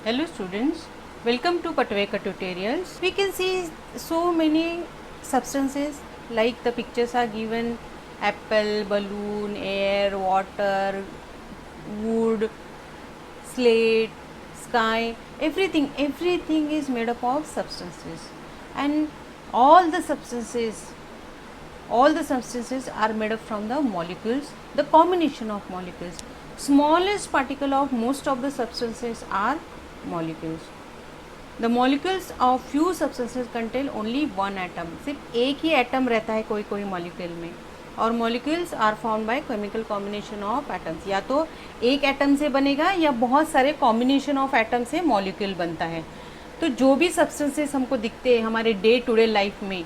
Hello students, welcome to Patveka tutorials. We can see so many substances like the pictures are given: apple, balloon, air, water, wood, slate, sky, everything is made up of substances, and all the substances are made up from the molecules, the combination of molecules. Smallest particle of most of the substances are molecules. The molecules of few substances contain only one atom. सिर्फ एक ही atom रहता है कोई कोई molecule में, और molecules are form by chemical combination of atoms. या तो एक एटम से बनेगा या बहुत सारे कॉम्बिनेशन ऑफ एटम से मॉलिक्यूल बनता है. तो जो भी सब्सटेंसेस हमको दिखते हैं हमारे डे टू डे लाइफ में,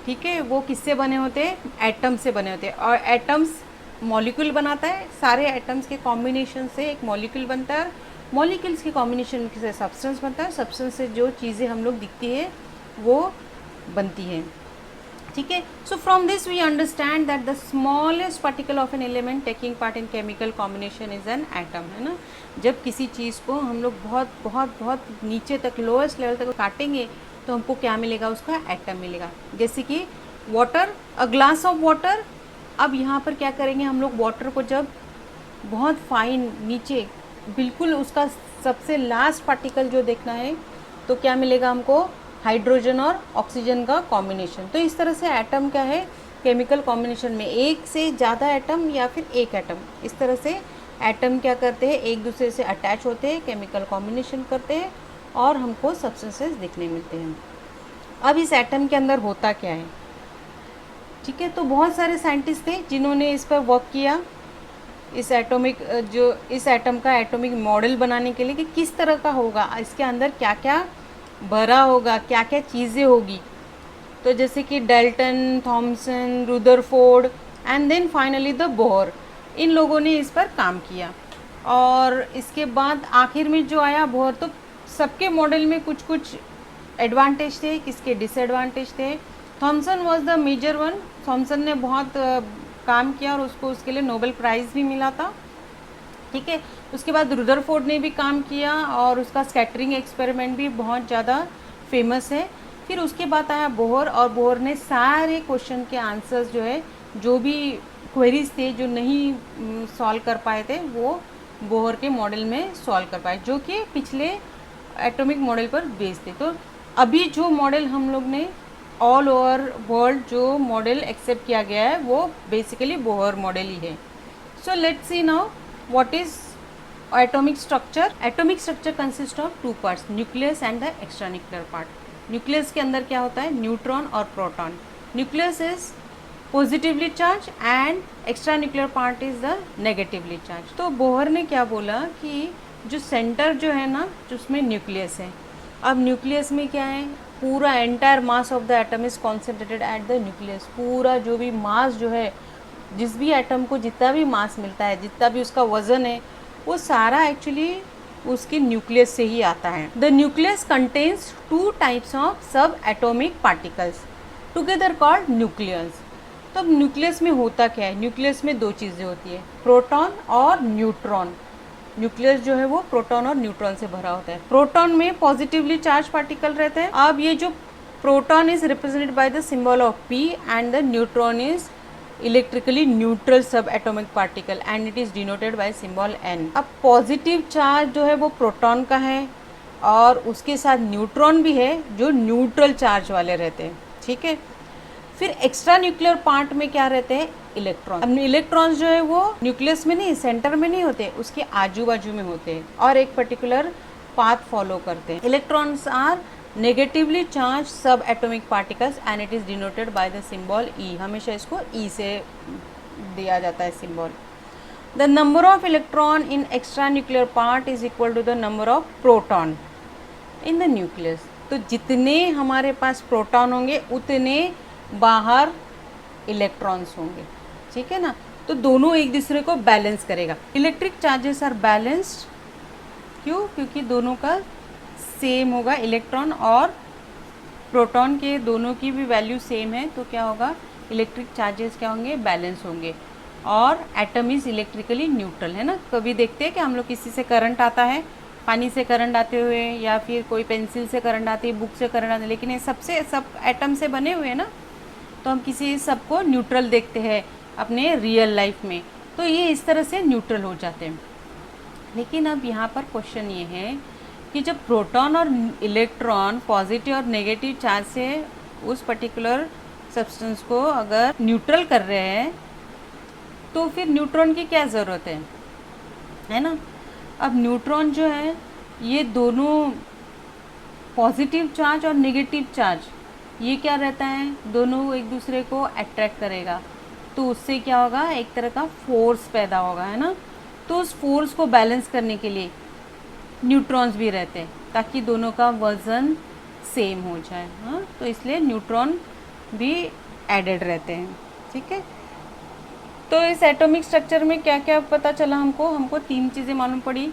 ठीक है, वो किससे बने होते हैं? एटम से बने होते हैं. और एटम्स मॉलिक्यूल बनाता है, सारे एटम्स के कॉम्बिनेशन से एक मॉलिक्यूल बनता है, मॉलिक्यूल्स के कॉम्बिनेशन से सब्सटेंस बनता है, सब्सटेंस से जो चीज़ें हम लोग दिखती है वो बनती हैं. ठीक है. So from this we understand that the smallest particle of an element taking part in chemical combination is an atom. है ना. जब किसी चीज़ को हम लोग बहुत बहुत बहुत नीचे तक, लोएस्ट लेवल तक काटेंगे तो हमको क्या मिलेगा? उसका एटम मिलेगा. जैसे कि water, a glass of water. अब यहाँ पर क्या करेंगे हम लोग? वाटर को जब बहुत फाइन नीचे बिल्कुल उसका सबसे लास्ट पार्टिकल जो देखना है तो क्या मिलेगा हमको? हाइड्रोजन और ऑक्सीजन का कॉम्बिनेशन. तो इस तरह से एटम क्या है? केमिकल कॉम्बिनेशन में एक से ज़्यादा एटम या फिर एक एटम, इस तरह से एटम क्या करते हैं? एक दूसरे से अटैच होते हैं, केमिकल कॉम्बिनेशन करते हैं और हमको सब्सटेंसेस दिखने मिलते हैं. अब इस एटम के अंदर होता क्या है? ठीक है. तो बहुत सारे साइंटिस्ट थे जिन्होंने इस पर वर्क किया, इस एटम का एटॉमिक मॉडल बनाने के लिए कि किस तरह का होगा, इसके अंदर क्या क्या भरा होगा, क्या क्या चीज़ें होगी. तो जैसे कि Dalton, Thomson, Rutherford and then finally the Bohr, इन लोगों ने इस पर काम किया. और इसके बाद आखिर में जो आया बोहर, तो सबके मॉडल में कुछ कुछ एडवांटेज थे, किसके डिसएडवांटेज थे. Thomson was the major one. Thomson ने बहुत काम किया और उसको उसके लिए नोबेल प्राइज़ भी मिला था. ठीक है. उसके बाद रुदरफोर्ड ने भी काम किया और उसका स्कैटरिंग एक्सपेरिमेंट भी बहुत ज़्यादा फेमस है. फिर उसके बाद आया बोहर, और बोहर ने सारे क्वेश्चन के आंसर्स जो है, जो भी क्वेरीज थे जो नहीं सॉल्व कर पाए थे, वो बोहर के मॉडल में सॉल्व कर पाए, जो कि पिछले एटॉमिक मॉडल पर बेस्ड थे. तो अभी जो मॉडल हम लोग ने ऑल ओवर वर्ल्ड जो मॉडल एक्सेप्ट किया गया है वो बेसिकली बोहर मॉडल ही है. So let's see now what is atomic structure. Atomic structure consist of two parts, nucleus and the extra nuclear part. Nucleus के अंदर क्या होता है? न्यूट्रॉन और proton. Nucleus is positively charge and extra nuclear part is the negatively charge. तो Bohr ने क्या बोला कि जो सेंटर जो है ना, जो उसमें न्यूक्लियस है. अब न्यूक्लियस में क्या है? पूरा entire mass of the atom is concentrated at the nucleus. पूरा जो भी मास जो है, जिस भी एटम को जितना भी मास मिलता है, जितना भी उसका वजन है, वो सारा एक्चुअली उसके न्यूक्लियस से ही आता है. The nucleus contains two types of sub atomic particles together called nucleus. तो अब न्यूक्लियस में होता क्या है? न्यूक्लियस में दो चीज़ें होती है, प्रोटॉन और न्यूट्रॉन. न्यूक्लियस जो है वो प्रोटॉन और न्यूट्रॉन से भरा होता है. प्रोटॉन में पॉजिटिवली चार्ज पार्टिकल रहते हैं. अब ये जो proton is represented by the symbol of P and the neutron is electrically neutral sub atomic particle and it is denoted by symbol N. अब पॉजिटिव चार्ज जो है वो प्रोटॉन का है और उसके साथ न्यूट्रॉन भी है जो न्यूट्रल चार्ज वाले रहते हैं. ठीक है. फिर एक्स्ट्रा न्यूक्लियर पार्ट में क्या रहते हैं? इलेक्ट्रॉन. अब इलेक्ट्रॉन्स जो है वो न्यूक्लियस में नहीं, सेंटर में नहीं होते, उसके आजू बाजू में होते हैं और एक पर्टिकुलर पाथ फॉलो करते हैं. Electrons are negatively charge sub atomic particles and it is denoted by the symbol E. हमेशा इसको E से दिया जाता है symbol. The number of electron in extra nuclear part is equal to the number of proton in the nucleus. तो जितने हमारे पास proton होंगे उतने बाहर इलेक्ट्रॉन्स होंगे. ठीक है ना. तो दोनों एक दूसरे को बैलेंस करेगा. Electric charges are balanced. क्यों? क्योंकि दोनों का सेम होगा, इलेक्ट्रॉन और प्रोटॉन के दोनों की भी वैल्यू सेम है. तो क्या होगा? इलेक्ट्रिक चार्जेस क्या होंगे? बैलेंस होंगे. और एटम इज इलेक्ट्रिकली न्यूट्रल. है ना. कभी देखते हैं कि हम लोग किसी से करंट आता है पानी से करंट आते हुए, या फिर कोई पेंसिल से करंट आती है, बुक से करंट आती है, लेकिन ये सब एटम से बने हुए हैं ना, तो हम किसी सबको न्यूट्रल देखते हैं अपने रियल लाइफ में, तो ये इस तरह से न्यूट्रल हो जाते हैं। लेकिन अब यहाँ पर क्वेश्चन ये है कि जब प्रोटॉन और इलेक्ट्रॉन पॉजिटिव और नेगेटिव चार्ज से उस पर्टिकुलर सब्सटेंस को अगर न्यूट्रल कर रहे हैं, तो फिर न्यूट्रॉन की क्या ज़रूरत है ना। अब न्यूट्रॉन जो है, ये दोनों पॉजिटिव चार्ज और नेगेटिव चार्ज, ये क्या रहता है, दोनों एक दूसरे को अट्रैक्ट करेगा, तो उससे क्या होगा, एक तरह का फोर्स पैदा होगा, है ना। तो उस फोर्स को बैलेंस करने के लिए न्यूट्रॉन्स भी रहते हैं, ताकि दोनों का वज़न सेम हो जाए। हाँ, तो इसलिए न्यूट्रॉन भी एडेड रहते हैं। ठीक है, तो इस एटॉमिक स्ट्रक्चर में क्या क्या पता चला हमको 3 चीज़ें मालूम पड़ी।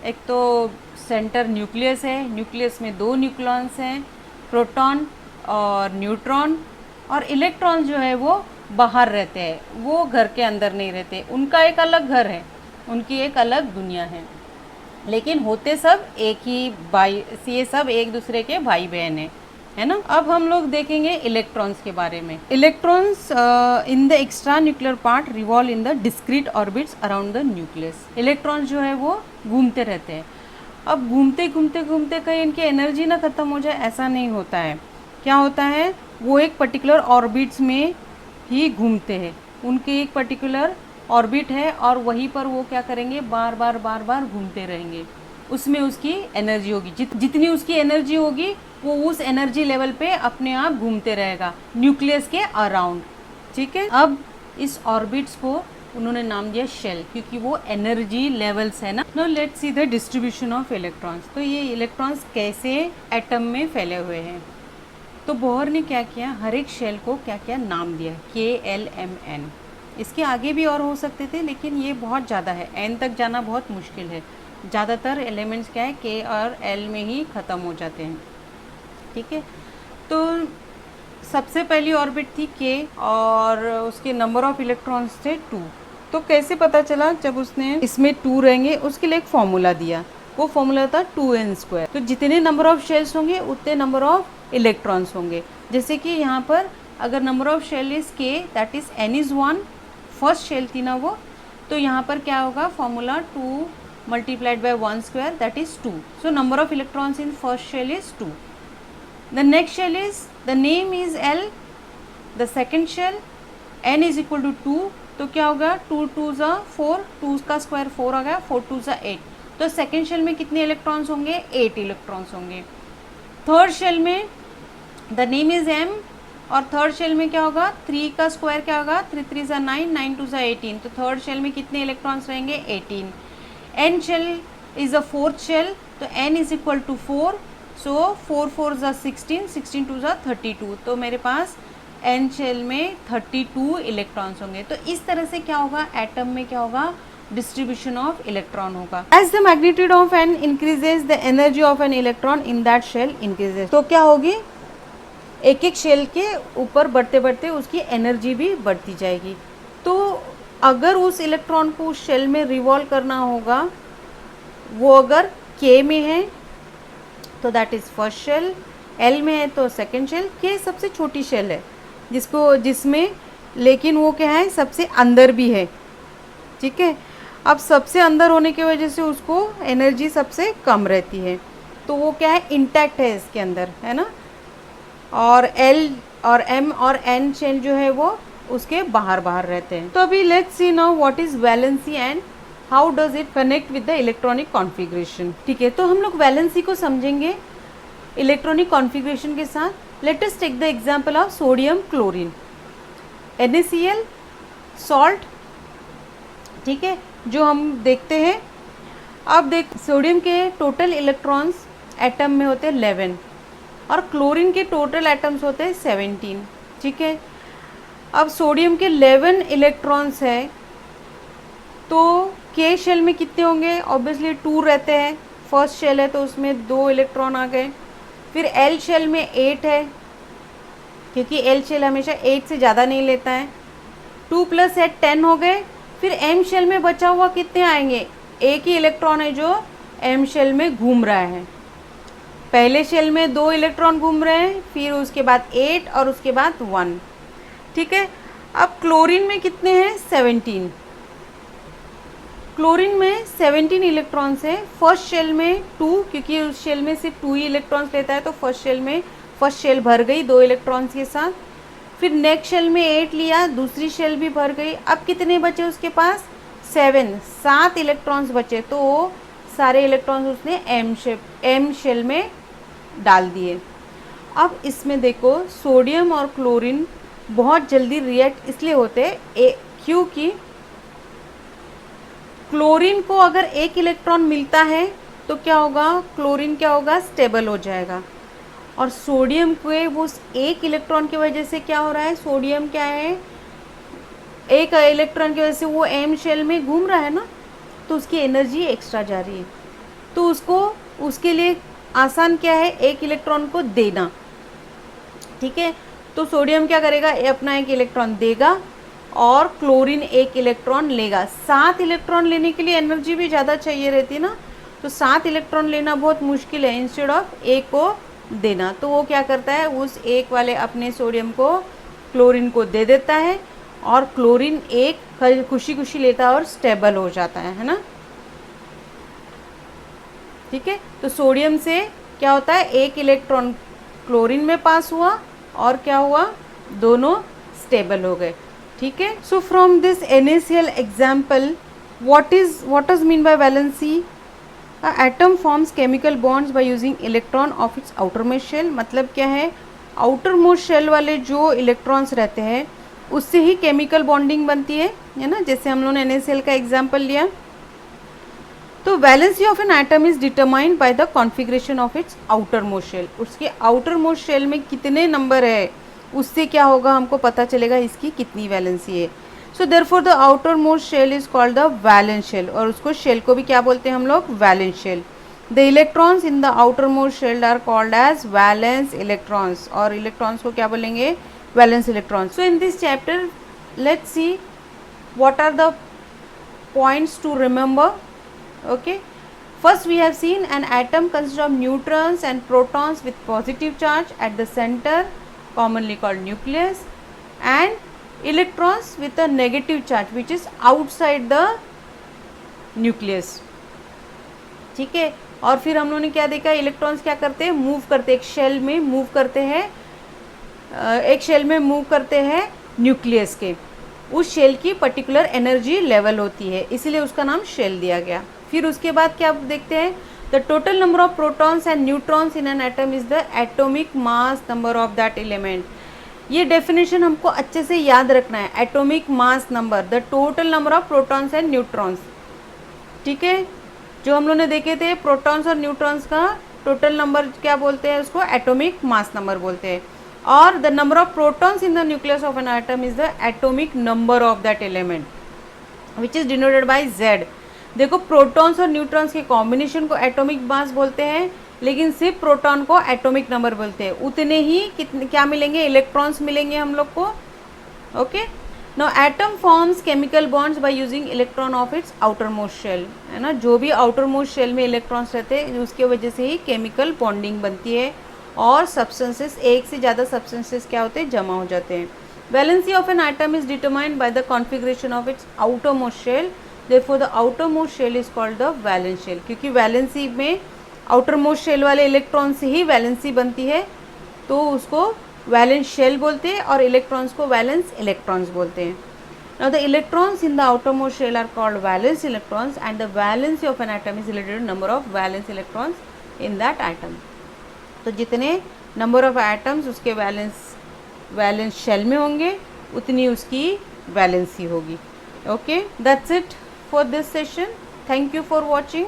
एक तो सेंटर न्यूक्लियस है, न्यूक्लियस में 2 न्यूक्लॉन्स हैं, प्रोटॉन और न्यूट्रॉन, और इलेक्ट्रॉन जो है वो बाहर रहते हैं, वो घर के अंदर नहीं रहते, उनका एक अलग घर है, उनकी एक अलग दुनिया है, लेकिन होते सब एक ही भाई, ये सब एक दूसरे के भाई बहन है ना। अब हम लोग देखेंगे इलेक्ट्रॉन्स के बारे में। Electrons in the extra nuclear part revolve in the discrete orbits around the nucleus. Electrons जो है वो घूमते रहते हैं। अब घूमते घूमते घूमते कहीं इनकी एनर्जी ना ख़त्म हो जाए, ऐसा नहीं होता है। क्या होता है, वो एक पर्टिकुलर ऑर्बिट्स में ही घूमते हैं, उनके एक पर्टिकुलर ऑर्बिट है, और वहीं पर वो क्या करेंगे, बार बार घूमते रहेंगे। उसमें उसकी एनर्जी होगी, जितनी उसकी एनर्जी होगी वो उस एनर्जी लेवल पे अपने आप घूमते रहेगा न्यूक्लियस के अराउंड। ठीक है, अब इस ऑर्बिट्स को उन्होंने नाम दिया शेल, क्योंकि वो एनर्जी लेवल्स है ना। No let's see the distribution of electrons. तो ये इलेक्ट्रॉन्स कैसे एटम में फैले हुए हैं। तो बोहर ने क्या किया, हर एक शेल को क्या क्या नाम दिया, KLMN। इसके आगे भी और हो सकते थे, लेकिन ये बहुत ज़्यादा है, N तक जाना बहुत मुश्किल है। ज़्यादातर एलिमेंट्स क्या है, K और L में ही ख़त्म हो जाते हैं। ठीक है, तो सबसे पहली ऑर्बिट थी K, और उसके नंबर ऑफ इलेक्ट्रॉन्स थे 2। तो कैसे पता चला, जब उसने इसमें 2 रहेंगे, उसके लिए एक फॉर्मूला दिया, वो फॉर्मूला था 2n²। तो जितने नंबर ऑफ शेल्स होंगे उतने नंबर ऑफ इलेक्ट्रॉन्स होंगे। जैसे कि यहाँ पर अगर number of shell is K, that is N is 1, first shell थी ना वो, तो यहाँ पर क्या होगा, formula 2 multiplied by 1² that is 2. So number of electrons in first shell is 2. The next shell is, the name is L, the second shell N is equal to 2, तो क्या होगा, 2 2s are 4, 2 का स्क्वायर 4 आ गया, 4 2s are 8। तो second shell में कितने electrons होंगे, 8 electrons होंगे। थर्ड शेल में द नेम इज M, और थर्ड शेल में क्या होगा, 3 का स्क्वायर क्या होगा, 3 3s are 9, 9 2s are 18। तो थर्ड शेल में कितने इलेक्ट्रॉन्स रहेंगे, 18। N shell is a fourth shell, तो N is equal to 4, so 4 4s are 16, 16 2s are 32। तो मेरे पास N shell में 32 इलेक्ट्रॉन्स होंगे। तो इस तरह से क्या होगा, एटम में क्या होगा, डिस्ट्रीब्यूशन ऑफ इलेक्ट्रॉन होगा। As the magnitude of N increases, the energy of an electron in that shell increases. तो क्या होगी, एक एक शेल के ऊपर बढ़ते बढ़ते उसकी एनर्जी भी बढ़ती जाएगी। तो अगर उस इलेक्ट्रॉन को उस शेल में रिवॉल्व करना होगा, वो अगर K में है तो that is first shell, L में है तो सेकंड शेल, K सबसे छोटी शेल है जिसमें लेकिन वो क्या है, सबसे अंदर भी है। ठीक है, अब सबसे अंदर होने की वजह से उसको एनर्जी सबसे कम रहती है, तो वो क्या है, इंटैक्ट है इसके अंदर, है ना। और L और M और N शेल जो है वो उसके बाहर रहते हैं। तो अभी let's see now what is valency and how does it connect with the electronic configuration. ठीक है, तो हम लोग वैलेंसी को समझेंगे इलेक्ट्रॉनिक कॉन्फ़िगरेशन के साथ। Let us take the example of sodium chlorine, NaCl, salt. ठीक है, जो हम देखते हैं, अब देख, सोडियम के टोटल इलेक्ट्रॉन्स एटम में होते हैं 11, और क्लोरीन के टोटल एटम्स होते हैं 17। ठीक है, अब सोडियम के 11 इलेक्ट्रॉन्स है, तो K शेल में कितने होंगे, ऑब्वियसली 2 रहते हैं, फर्स्ट शेल है तो उसमें 2 इलेक्ट्रॉन आ गए। फिर L शेल में 8 है, क्योंकि L शेल हमेशा 8 से ज़्यादा नहीं लेता है, 2 + 8 10 हो गए। फिर M शेल में बचा हुआ कितने आएंगे, एक ही इलेक्ट्रॉन है जो एम शेल में घूम रहा है। पहले शेल में 2 इलेक्ट्रॉन घूम रहे हैं, फिर उसके बाद 8 और उसके बाद 1। ठीक है, अब क्लोरीन में कितने हैं? 17। क्लोरीन में 17 इलेक्ट्रॉन्स है। फर्स्ट शेल में 2, क्योंकि उस शेल में सिर्फ 2 ही इलेक्ट्रॉन्स लेता है, तो फर्स्ट शेल भर गई 2 इलेक्ट्रॉन्स के साथ। फिर नेक्स्ट शेल में 8 लिया, दूसरी शेल भी भर गई। अब कितने बचे उसके पास? 7 इलेक्ट्रॉन्स बचे, तो सारे इलेक्ट्रॉन्स उसने एम शेल में डाल दिए। अब इसमें देखो सोडियम और क्लोरीन बहुत जल्दी रिएक्ट इसलिए होते हैं क्योंकि क्लोरीन को अगर 1 इलेक्ट्रॉन मिलता है तो क्या होगा? क्लोरीन क्या होगा? स्टेबल हो जाएगा। और सोडियम को वो 1 इलेक्ट्रॉन की वजह से क्या हो रहा है? सोडियम क्या है? 1 इलेक्ट्रॉन की वजह से वो एम शेल में घूम रहा है ना, तो उसकी एनर्जी एक्स्ट्रा जा रही है। तो उसके लिए आसान क्या है? 1 इलेक्ट्रॉन को देना। ठीक है, तो सोडियम क्या करेगा? अपना 1 इलेक्ट्रॉन देगा और क्लोरीन 1 इलेक्ट्रॉन लेगा। 7 इलेक्ट्रॉन लेने के लिए एनर्जी भी ज़्यादा चाहिए रहती है ना, तो 7 इलेक्ट्रॉन लेना बहुत मुश्किल है इंस्टेड ऑफ 1 को देना। तो वो क्या करता है? उस 1 वाले अपने सोडियम को क्लोरीन को दे देता है और क्लोरीन 1 खुशी खुशी लेता है और स्टेबल हो जाता है ना। ठीक है, तो सोडियम से क्या होता है? 1 इलेक्ट्रॉन क्लोरीन में पास हुआ और क्या हुआ? दोनों स्टेबल हो गए। ठीक है, so from this NaCl example what does mean by valency? Atom forms chemical bonds by using electron of its outermost shell. मतलब क्या है? आउटर मोस्ट शेल वाले जो इलेक्ट्रॉन्स रहते हैं उससे ही केमिकल बॉन्डिंग बनती है ना, जैसे हम लोगों ने NaCl का एग्जाम्पल लिया। तो valency of an atom is determined by the configuration of its outer most shell. उसके आउटर मोस्ट शेल में कितने नंबर है उससे क्या होगा? हमको पता चलेगा इसकी कितनी वैलेंसी है। So therefore the outer most shell is called the valence shell, और उसको शेल को भी क्या बोलते हैं हम लोग? Valence shell. The electrons in the outer most shell are called as valence electrons, और इलेक्ट्रॉन्स को क्या बोलेंगे? Valence electrons. So in this chapter let's see what are the points to remember. Okay, first we have seen an atom consists of neutrons and protons with positive charge at the center, commonly called nucleus, and electrons with a negative charge which is outside the nucleus. ठीक है, और फिर हम लोगों ने क्या देखा? Electrons क्या करते हैं? मूव करते हैं, एक शेल में मूव करते हैं न्यूक्लियस के। उस शेल की पर्टिकुलर एनर्जी लेवल होती है, इसीलिए उसका नाम शेल दिया गया। फिर उसके बाद क्या देखते हैं? The total number of protons and neutrons in an atom is the atomic mass number of that element. ये डेफिनेशन हमको अच्छे से याद रखना है। Atomic mass number, the total number of protons and neutrons. ठीक है, जो हम लोग ने देखे थे प्रोटॉन्स और न्यूट्रॉन्स का टोटल नंबर क्या बोलते हैं? उसको एटॉमिक मास नंबर बोलते हैं। और the number of protons in the nucleus of an atom is the atomic number of that element which is denoted bye Z। देखो, प्रोटॉन्स और न्यूट्रॉन्स के कॉम्बिनेशन को एटॉमिक मास बोलते हैं, लेकिन सिर्फ प्रोटॉन को एटॉमिक नंबर बोलते हैं। उतने ही क्या मिलेंगे? इलेक्ट्रॉन्स मिलेंगे हम लोग को। Okay, now atom forms chemical bonds by using electron of its outer most shell, है ना। जो भी आउटर मोस्ट शेल में इलेक्ट्रॉन्स रहते हैं उसके वजह से ही केमिकल बॉन्डिंग बनती है और सब्सटेंसेस, एक से ज़्यादा सब्सटेंसेस क्या होते हैं? जमा हो जाते हैं। Valency of an atom is determined by the configuration of its outer most shell, therefore the outermost shell is called the valence shell। क्योंकि वैलेंसी में आउटर मोस्ट शेल वाले इलेक्ट्रॉन से ही वैलेंसी बनती है, तो उसको वैलेंस शेल बोलते हैं और इलेक्ट्रॉन्स को वैलेंस इलेक्ट्रॉन्स बोलते हैं। Now the electrons in the outermost shell are called valence electrons and the valency of an atom is related to number of valence electrons in that atom। तो जितने number of atoms उसके valence shell में होंगे उतनी उसकी valency होगी। Okay, that's it for this session. Thank you for watching.